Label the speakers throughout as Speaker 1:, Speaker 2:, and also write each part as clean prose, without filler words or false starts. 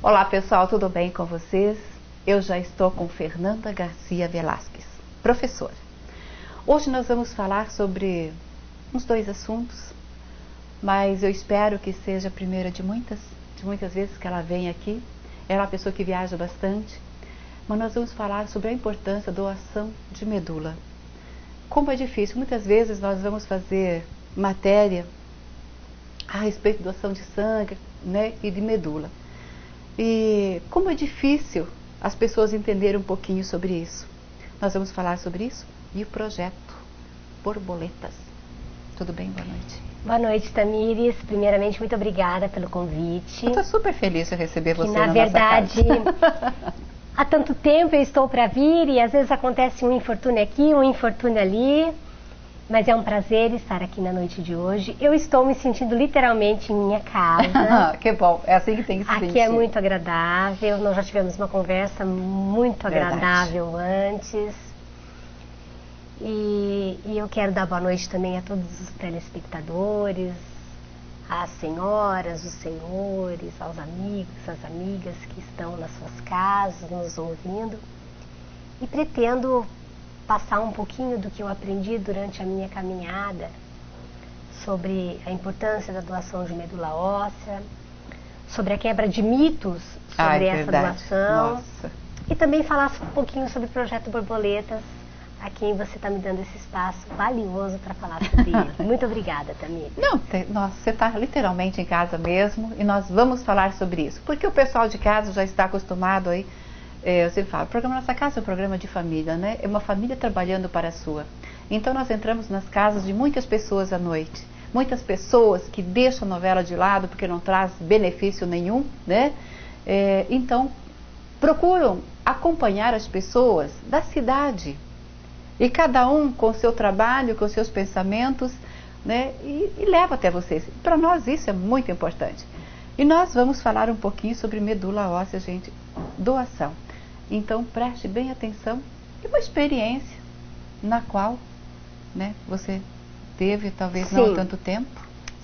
Speaker 1: Olá pessoal, tudo bem com vocês? Eu já estou com Fernanda Garcia Velasquez, professora. Hoje nós vamos falar sobre uns 2 assuntos, mas eu espero que seja a primeira de muitas vezes que ela vem aqui. Ela é uma pessoa que viaja bastante, mas nós vamos falar sobre a importância da doação de medula. Como é difícil, muitas vezes nós vamos fazer matéria a respeito de doação de sangue, né, e de medula. E como é difícil as pessoas entenderem um pouquinho sobre isso. Nós vamos falar sobre isso e o projeto Borboletas. Tudo bem? Boa noite.
Speaker 2: Boa noite, Tamires. Primeiramente, muito obrigada pelo convite.
Speaker 1: Eu estou super feliz de receber você
Speaker 2: na verdade,
Speaker 1: nossa casa.
Speaker 2: Há tanto tempo eu estou para vir e às vezes acontece um infortúnio aqui, um infortúnio ali. Mas é um prazer estar aqui na noite de hoje. Eu estou me sentindo literalmente em minha casa.
Speaker 1: Que bom, é assim que tem que se sentir.
Speaker 2: Aqui é muito agradável, nós já tivemos uma conversa muito agradável antes. E eu quero dar boa noite também a todos os telespectadores, às senhoras, os senhores, aos amigos, às amigas que estão nas suas casas nos ouvindo. E pretendo passar um pouquinho do que eu aprendi durante a minha caminhada sobre a importância da doação de medula óssea, sobre a quebra de mitos sobre essa doação. Nossa. E também falar um pouquinho sobre o projeto Borboletas, a quem você está me dando esse espaço valioso para falar sobre ele. Muito obrigada, Tamires.
Speaker 1: Nossa, você está literalmente em casa mesmo e nós vamos falar sobre isso, porque o pessoal de casa já está acostumado aí. Eu sempre falo, o programa Nossa Casa é um programa de família, né? É uma família trabalhando para a sua. Então nós entramos nas casas de muitas pessoas à noite. Muitas pessoas que deixam a novela de lado porque não traz benefício nenhum, né? Então procuram acompanhar as pessoas da cidade. E cada um com o seu trabalho, com os seus pensamentos, né? E leva até vocês. Para nós isso é muito importante. E nós vamos falar um pouquinho sobre medula óssea, gente. Doação. Então preste bem atenção. É uma experiência na qual, né, você teve talvez não há tanto tempo.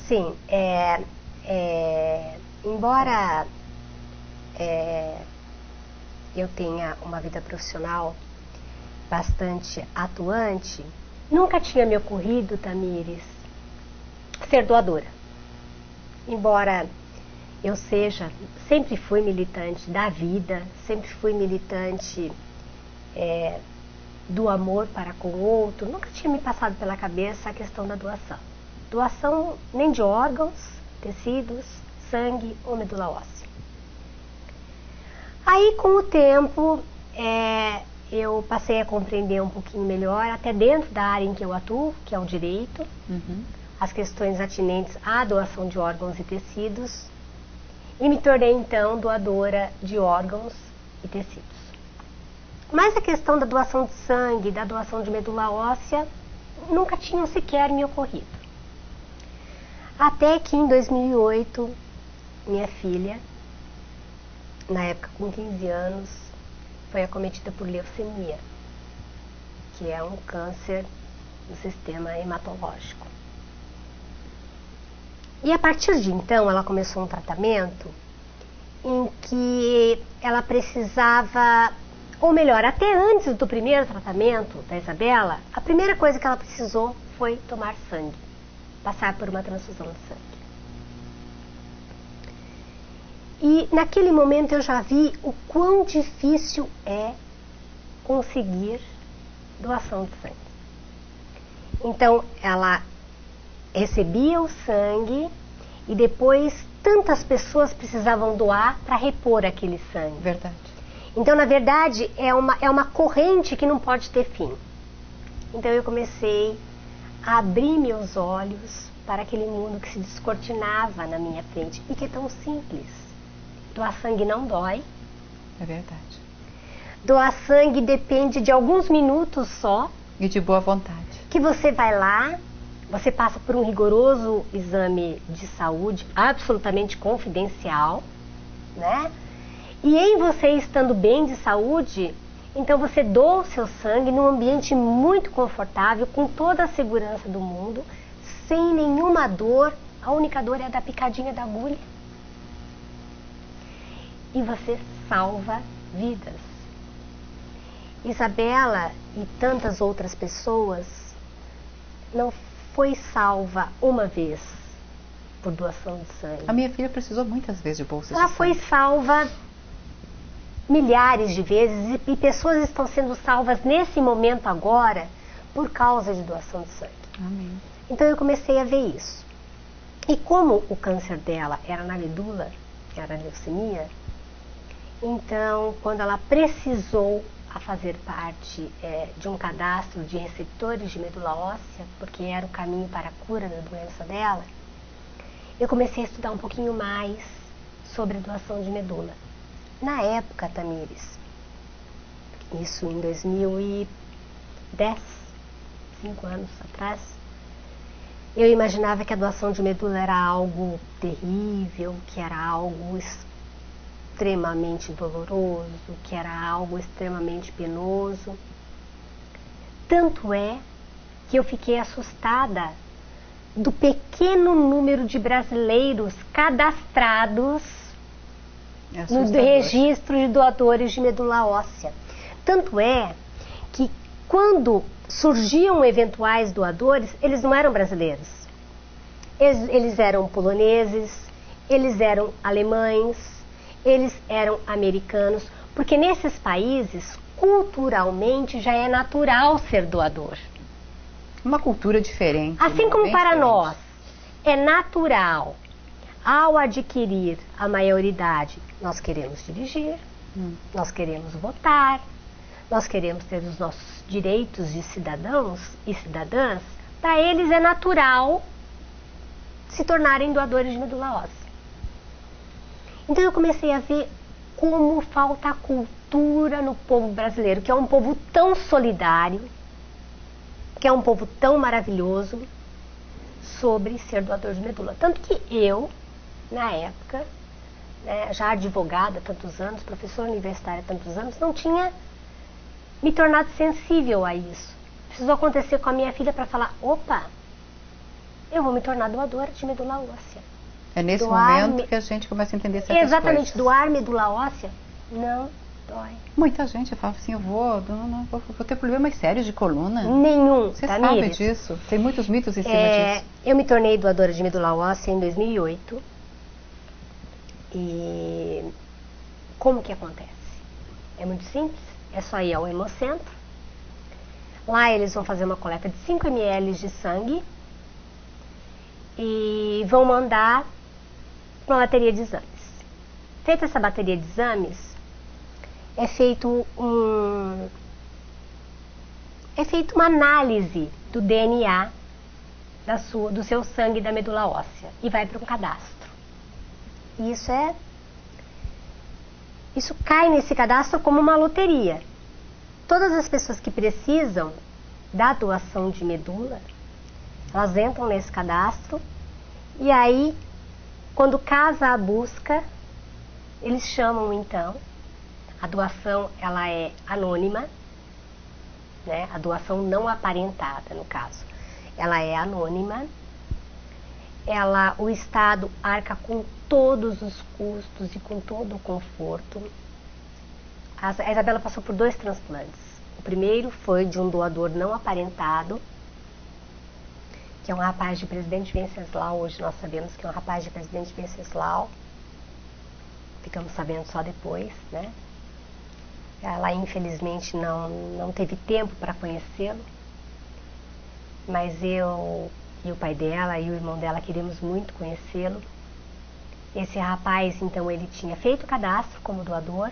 Speaker 2: Sim, embora eu tenha uma vida profissional bastante atuante, nunca tinha me ocorrido, Tamires, ser doadora. Embora eu sempre fui militante da vida, sempre fui militante do amor para com o outro, nunca tinha me passado pela cabeça a questão da doação. Doação nem de órgãos, tecidos, sangue ou medula óssea. Aí, com o tempo, eu passei a compreender um pouquinho melhor, até dentro da área em que eu atuo, que é o direito, as questões atinentes à doação de órgãos e tecidos, e me tornei então doadora de órgãos e tecidos. Mas a questão da doação de sangue, da doação de medula óssea, nunca tinham sequer me ocorrido. Até que em 2008, minha filha, na época com 15 anos, foi acometida por leucemia, que é um câncer no sistema hematológico. E a partir de então ela começou um tratamento em que ela precisava, ou melhor, até antes do primeiro tratamento da Isabela, a primeira coisa que ela precisou foi tomar sangue, passar por uma transfusão de sangue. E naquele momento eu já vi o quão difícil é conseguir doação de sangue. Então ela recebia o sangue e depois tantas pessoas precisavam doar para repor aquele sangue.
Speaker 1: Verdade.
Speaker 2: Então, na verdade, é uma corrente que não pode ter fim. Então eu comecei a abrir meus olhos para aquele mundo que se descortinava na minha frente e que é tão simples. Doar sangue não dói.
Speaker 1: É verdade.
Speaker 2: Doar sangue depende de alguns minutos só.
Speaker 1: E de boa vontade.
Speaker 2: Que você vai lá, você passa por um rigoroso exame de saúde, absolutamente confidencial, né? E em você estando bem de saúde, então você doa o seu sangue num ambiente muito confortável, com toda a segurança do mundo, sem nenhuma dor. A única dor é a da picadinha da agulha. e você salva vidas. Isabela e tantas outras pessoas não foi salva uma vez por doação de sangue.
Speaker 1: A minha filha precisou muitas vezes de bolsas
Speaker 2: Ela
Speaker 1: de
Speaker 2: foi
Speaker 1: sangue.
Speaker 2: salva milhares de vezes e pessoas estão sendo salvas nesse momento agora por causa de doação de sangue.
Speaker 1: Amém.
Speaker 2: Então eu comecei a ver isso. E como o câncer dela era na medula, era leucemia, então quando ela precisou a fazer parte de um cadastro de receptores de medula óssea, porque era o caminho para a cura da doença dela, eu comecei a estudar um pouquinho mais sobre doação de medula. Na época, Tamires, isso em 2010, 5 anos atrás, eu imaginava que a doação de medula era algo terrível, que era algo extremamente doloroso, que era algo extremamente penoso. Tanto é que eu fiquei assustada do pequeno número de brasileiros cadastrados no registro de doadores de medula óssea. Tanto é que quando surgiam eventuais doadores, eles não eram brasileiros. Eles eram poloneses, eles eram alemães, eles eram americanos, porque nesses países, culturalmente, já é natural ser doador.
Speaker 1: Uma cultura diferente.
Speaker 2: Assim como para
Speaker 1: diferente.
Speaker 2: nós é natural, ao adquirir a maioridade, nós queremos dirigir, nós queremos votar, nós queremos ter os nossos direitos de cidadãos e cidadãs, para eles é natural se tornarem doadores de medula óssea. Então eu comecei a ver como falta a cultura no povo brasileiro, que é um povo tão solidário, que é um povo tão maravilhoso, sobre ser doador de medula. Tanto que eu, na época, já advogada há tantos anos, professora universitária há tantos anos, não tinha me tornado sensível a isso. Precisou acontecer com a minha filha para falar, opa, eu vou me tornar doadora de medula óssea.
Speaker 1: É nesse momento que a gente começa a entender certas
Speaker 2: Exatamente,
Speaker 1: coisas.
Speaker 2: doar medula óssea não dói.
Speaker 1: Muita gente fala assim, eu vou ter problemas sérios de coluna.
Speaker 2: Nenhum,
Speaker 1: Você
Speaker 2: Tamires.
Speaker 1: sabe disso? Tem muitos mitos em cima disso.
Speaker 2: Eu me tornei doadora de medula óssea em 2008. E como que acontece? É muito simples, é só ir ao Hemocentro. Lá eles vão fazer uma coleta de 5 ml de sangue e vão mandar uma bateria de exames. Feita essa bateria de exames, é feito uma análise do DNA do seu sangue da medula óssea e vai para um cadastro. E isso cai nesse cadastro como uma loteria. Todas as pessoas que precisam da doação de medula, elas entram nesse cadastro e aí, quando casa a busca, eles chamam então, a doação ela é anônima, né? A doação não aparentada no caso, ela é anônima, o Estado arca com todos os custos e com todo o conforto. A Isabela passou por 2 transplantes. O primeiro foi de um doador não aparentado, que é um rapaz de Presidente Venceslau. Hoje nós sabemos que é um rapaz de Presidente Venceslau. Ficamos sabendo só depois, né? Ela infelizmente não teve tempo para conhecê-lo, mas eu e o pai dela e o irmão dela queríamos muito conhecê-lo. Esse rapaz, então, ele tinha feito o cadastro como doador.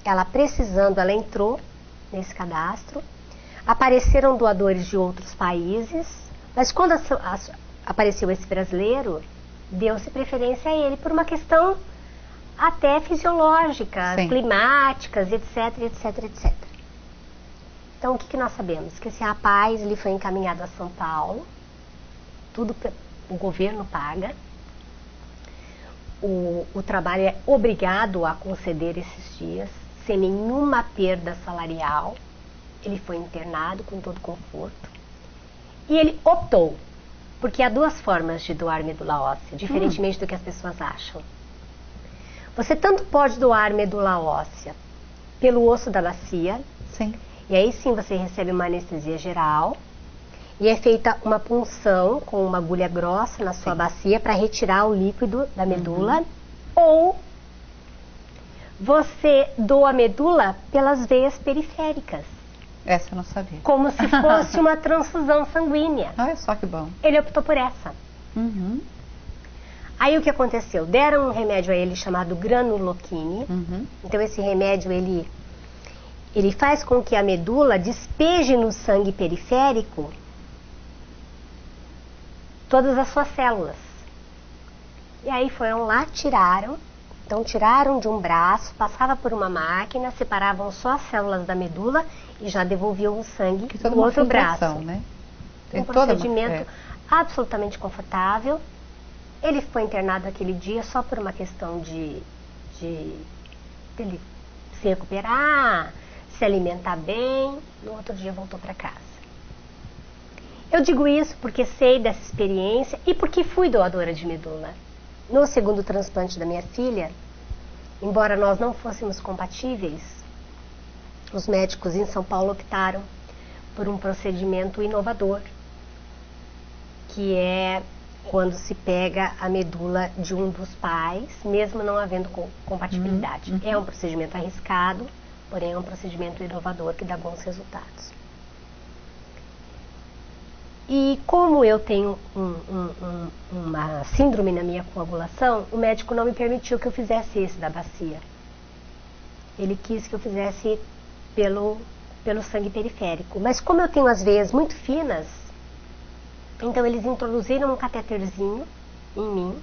Speaker 2: Ela precisando, ela entrou nesse cadastro. Apareceram doadores de outros países, mas quando apareceu esse brasileiro, deu-se preferência a ele por uma questão até fisiológica,
Speaker 1: Sim.
Speaker 2: climáticas, etc, etc, etc. Então, o que nós sabemos? Que esse rapaz ele foi encaminhado a São Paulo, tudo o governo paga, o trabalho é obrigado a conceder esses dias, sem nenhuma perda salarial. Ele foi internado com todo conforto. E ele optou, porque há 2 formas de doar medula óssea, diferentemente do que as pessoas acham. Você tanto pode doar medula óssea pelo osso da bacia,
Speaker 1: Sim.
Speaker 2: e aí sim você recebe uma anestesia geral, e é feita uma punção com uma agulha grossa na sua bacia para retirar o líquido da medula, ou você doa a medula pelas veias periféricas,
Speaker 1: Essa eu não sabia.
Speaker 2: como se fosse uma transfusão sanguínea.
Speaker 1: Olha só que bom.
Speaker 2: Ele optou por essa.
Speaker 1: Uhum.
Speaker 2: Aí o que aconteceu? Deram um remédio a ele chamado granuloquine.
Speaker 1: Uhum.
Speaker 2: Então esse remédio ele faz com que a medula despeje no sangue periférico todas as suas células. E aí foram lá, tiraram. Então tiraram de um braço, passava por uma máquina, separavam só as células da medula e já devolviam o sangue
Speaker 1: toda
Speaker 2: no
Speaker 1: uma
Speaker 2: outro
Speaker 1: filtração,
Speaker 2: braço.
Speaker 1: né?
Speaker 2: Um procedimento absolutamente confortável. Ele foi internado aquele dia só por uma questão de ele se recuperar, se alimentar bem. No outro dia voltou para casa. Eu digo isso porque sei dessa experiência e porque fui doadora de medula. No segundo transplante da minha filha, embora nós não fôssemos compatíveis, os médicos em São Paulo optaram por um procedimento inovador, que é quando se pega a medula de um dos pais, mesmo não havendo compatibilidade. É um procedimento arriscado, porém é um procedimento inovador que dá bons resultados. E como eu tenho uma síndrome na minha coagulação, o médico não me permitiu que eu fizesse esse da bacia. Ele quis que eu fizesse pelo sangue periférico. Mas como eu tenho as veias muito finas, então eles introduziram um cateterzinho em mim,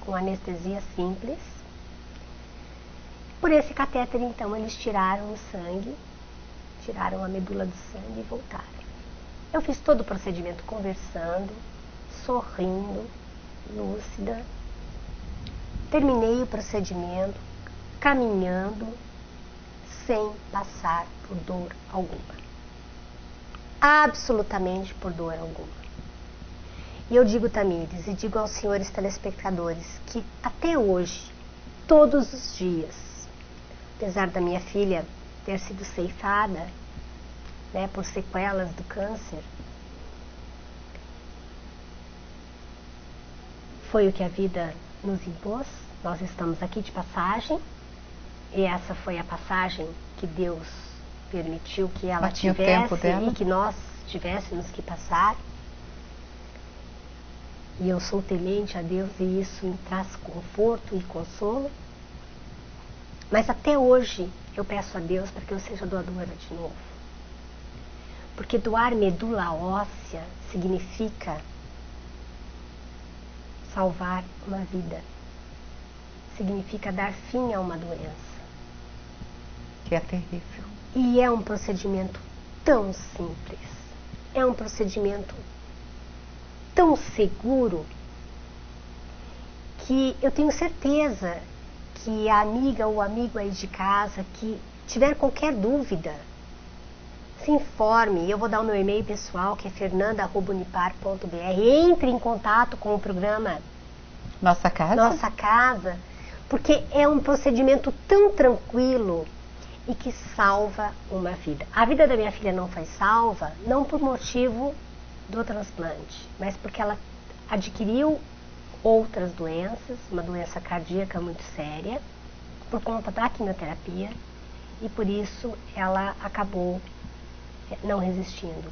Speaker 2: com anestesia simples. Por esse catéter, então, eles tiraram o sangue, tiraram a medula do sangue e voltaram. Eu fiz todo o procedimento conversando, sorrindo, lúcida. Terminei o procedimento caminhando, sem passar por dor alguma. Absolutamente por dor alguma. E eu digo, Tamires, e digo aos senhores telespectadores, que até hoje, todos os dias, apesar da minha filha ter sido ceifada, né, por sequelas do câncer, foi o que a vida nos impôs. Nós estamos aqui de passagem, e essa foi a passagem que Deus permitiu que ela tivesse e que nós tivéssemos que passar. E eu sou temente a Deus e isso me traz conforto e consolo. Mas até hoje eu peço a Deus para que eu seja doadora de novo. Porque doar medula óssea significa salvar uma vida. Significa dar fim a uma doença.
Speaker 1: Que é terrível.
Speaker 2: E é um procedimento tão simples. É um procedimento tão seguro que eu tenho certeza que a amiga ou amigo aí de casa que tiver qualquer dúvida, se informe. Eu vou dar o meu e-mail pessoal, que é fernanda@unipar.br. Entre em contato com o programa
Speaker 1: Nossa Casa,
Speaker 2: porque é um procedimento tão tranquilo e que salva uma vida. A vida da minha filha não foi salva, não por motivo do transplante, mas porque ela adquiriu outras doenças, uma doença cardíaca muito séria, por conta da quimioterapia, e por isso ela acabou não resistindo.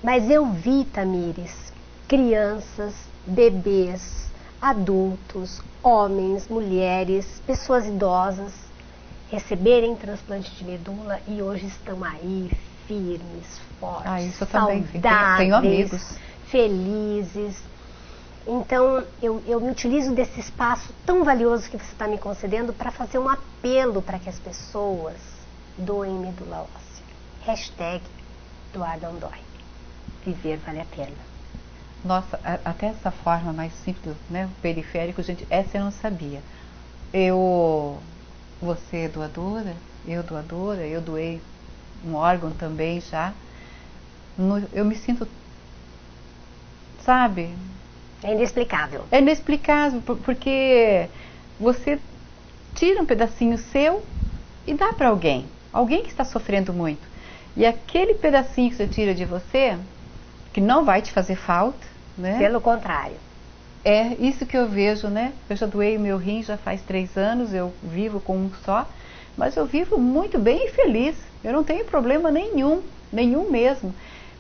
Speaker 2: Mas eu vi, Tamires, crianças, bebês, adultos, homens, mulheres, pessoas idosas receberem transplante de medula e hoje estão aí firmes, fortes, saudáveis,
Speaker 1: tenho amigos,
Speaker 2: felizes. Então eu me utilizo desse espaço tão valioso que você está me concedendo para fazer um apelo para que as pessoas doem medula óssea. #doar não dói. Viver vale a pena.
Speaker 1: Nossa, até essa forma mais simples, né? Periférico, gente, essa eu não sabia. Você é doadora, eu doadora, eu doei um órgão também já. Eu me sinto, sabe?
Speaker 2: É inexplicável.
Speaker 1: É inexplicável, porque você tira um pedacinho seu e dá para alguém que está sofrendo muito. E aquele pedacinho que você tira de você, que não vai te fazer falta, né?
Speaker 2: Pelo contrário.
Speaker 1: É isso que eu vejo, né? Eu já doei o meu rim já faz 3 anos, eu vivo com um só, mas eu vivo muito bem e feliz. Eu não tenho problema nenhum mesmo.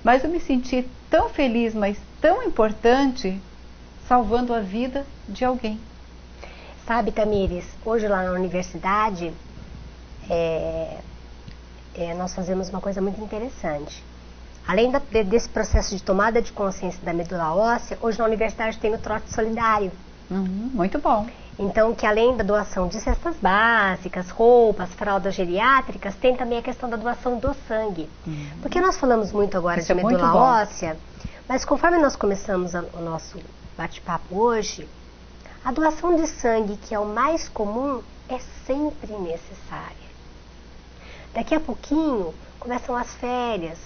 Speaker 1: Mas eu me senti tão feliz, mas tão importante, salvando a vida de alguém.
Speaker 2: Sabe, Tamires, hoje lá na universidade, nós fazemos uma coisa muito interessante. Além desse processo de tomada de consciência da medula óssea, hoje na universidade tem o trote solidário.
Speaker 1: Muito bom.
Speaker 2: Então, que além da doação de cestas básicas, roupas, fraldas geriátricas, tem também a questão da doação do sangue. Porque nós falamos muito agora
Speaker 1: Isso
Speaker 2: de
Speaker 1: é muito
Speaker 2: medula
Speaker 1: bom.
Speaker 2: óssea, mas conforme nós começamos o nosso bate-papo hoje, a doação de sangue, que é o mais comum, é sempre necessária. Daqui a pouquinho começam as férias,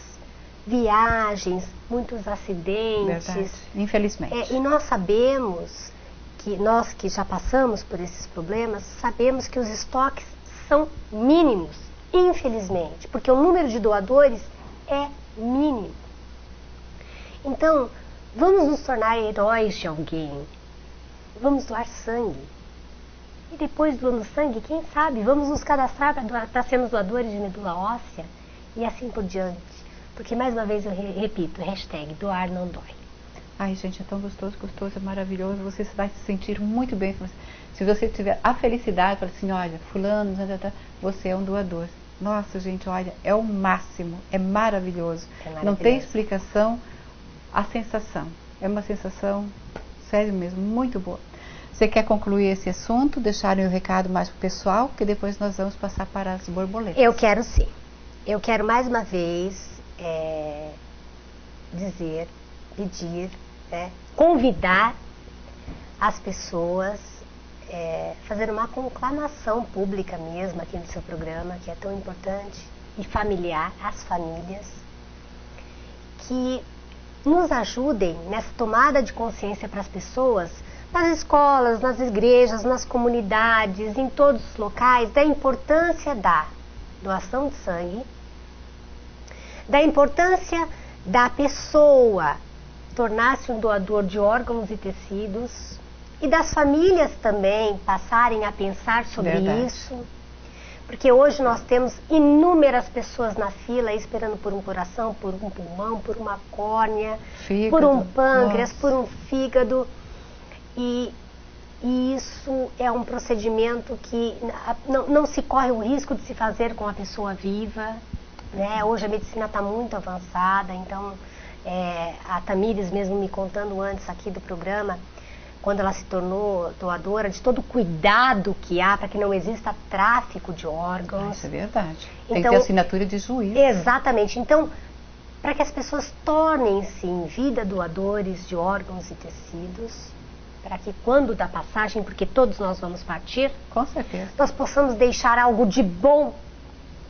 Speaker 2: viagens, muitos acidentes.
Speaker 1: Verdade. Infelizmente.
Speaker 2: E nós sabemos que nós que já passamos por esses problemas, sabemos que os estoques são mínimos, infelizmente, porque o número de doadores é mínimo. Então, vamos nos tornar heróis de alguém. Vamos doar sangue. E depois doando sangue, quem sabe, vamos nos cadastrar para sermos doadores de medula óssea e assim por diante. Porque, mais uma vez, eu repito, hashtag doar não dói.
Speaker 1: Ai, gente, é tão gostoso, é maravilhoso. Você vai se sentir muito bem. Se você tiver a felicidade, falar assim, olha, fulano, você é um doador. Nossa, gente, olha, é o máximo, é maravilhoso. Não tem explicação a sensação. É uma sensação, sério mesmo, muito boa. Você quer concluir esse assunto, deixar o recado mais para o pessoal, que depois nós vamos passar para as borboletas.
Speaker 2: Eu quero sim. Eu quero mais uma vez pedir, convidar as pessoas, fazer uma conclamação pública mesmo aqui no seu programa, que é tão importante, e familiar, as famílias, que nos ajudem nessa tomada de consciência para as pessoas, nas escolas, nas igrejas, nas comunidades, em todos os locais, da importância da doação de sangue, da importância da pessoa tornar-se um doador de órgãos e tecidos, e das famílias também passarem a pensar sobre isso, porque hoje nós temos inúmeras pessoas na fila esperando por um coração, por um pulmão, por uma córnea, por um pâncreas, por um fígado, e isso é um procedimento que não se corre o risco de se fazer com a pessoa viva, né? Hoje a medicina está muito avançada, então a Tamires mesmo me contando antes aqui do programa, quando ela se tornou doadora, de todo o cuidado que há para que não exista tráfico de órgãos.
Speaker 1: Isso é verdade. Tem que ter assinatura de juiz.
Speaker 2: Exatamente. Então, para que as pessoas tornem-se em vida doadores de órgãos e tecidos, para que quando da passagem, porque todos nós vamos partir,
Speaker 1: com certeza,
Speaker 2: nós possamos deixar algo de bom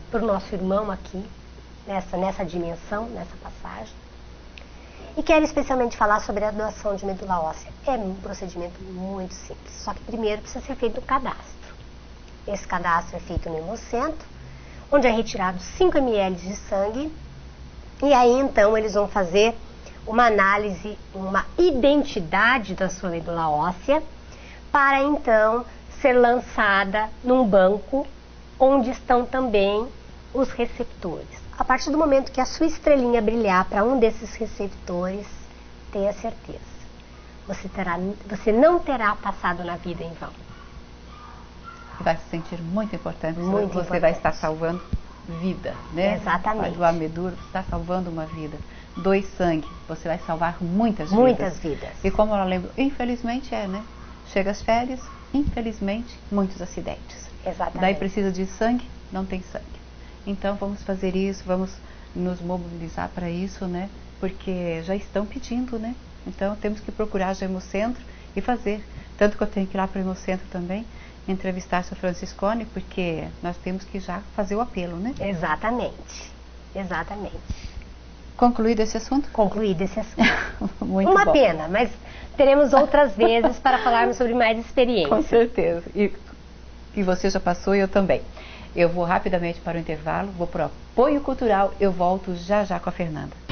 Speaker 2: para o nosso irmão aqui, nessa dimensão, nessa passagem. E quero especialmente falar sobre a doação de medula óssea. É um procedimento muito simples, só que primeiro precisa ser feito um cadastro. Esse cadastro é feito no Hemocentro, onde é retirado 5 ml de sangue, e aí então eles vão fazer uma análise, uma identidade da sua medula óssea, para então ser lançada num banco onde estão também os receptores. A partir do momento que a sua estrelinha brilhar para um desses receptores, tenha certeza, você não terá passado na vida em vão.
Speaker 1: Vai se sentir muito importante,
Speaker 2: Você
Speaker 1: vai estar salvando vida, né?
Speaker 2: Exatamente.
Speaker 1: Vai doar medula, você está salvando uma vida. Doe sangue, você vai salvar muitas vidas.
Speaker 2: Muitas vidas.
Speaker 1: E como ela lembra, infelizmente né? Chega as férias, infelizmente, muitos acidentes.
Speaker 2: Exatamente.
Speaker 1: Daí precisa de sangue, não tem sangue. Então vamos fazer isso, vamos nos mobilizar para isso, né? Porque já estão pedindo, né? Então temos que procurar o Hemocentro e fazer. Tanto que eu tenho que ir lá para o Hemocentro também, entrevistar a Sra. Franciscone, porque nós temos que já fazer o apelo, né?
Speaker 2: Exatamente. Exatamente.
Speaker 1: Concluído esse assunto?
Speaker 2: Concluído esse assunto.
Speaker 1: Muito
Speaker 2: Uma
Speaker 1: bom.
Speaker 2: pena, mas teremos outras vezes para falarmos sobre mais experiências.
Speaker 1: Com certeza. E que você já passou e eu também. Eu vou rapidamente para o intervalo, vou para o apoio cultural, eu volto já já com a Fernanda.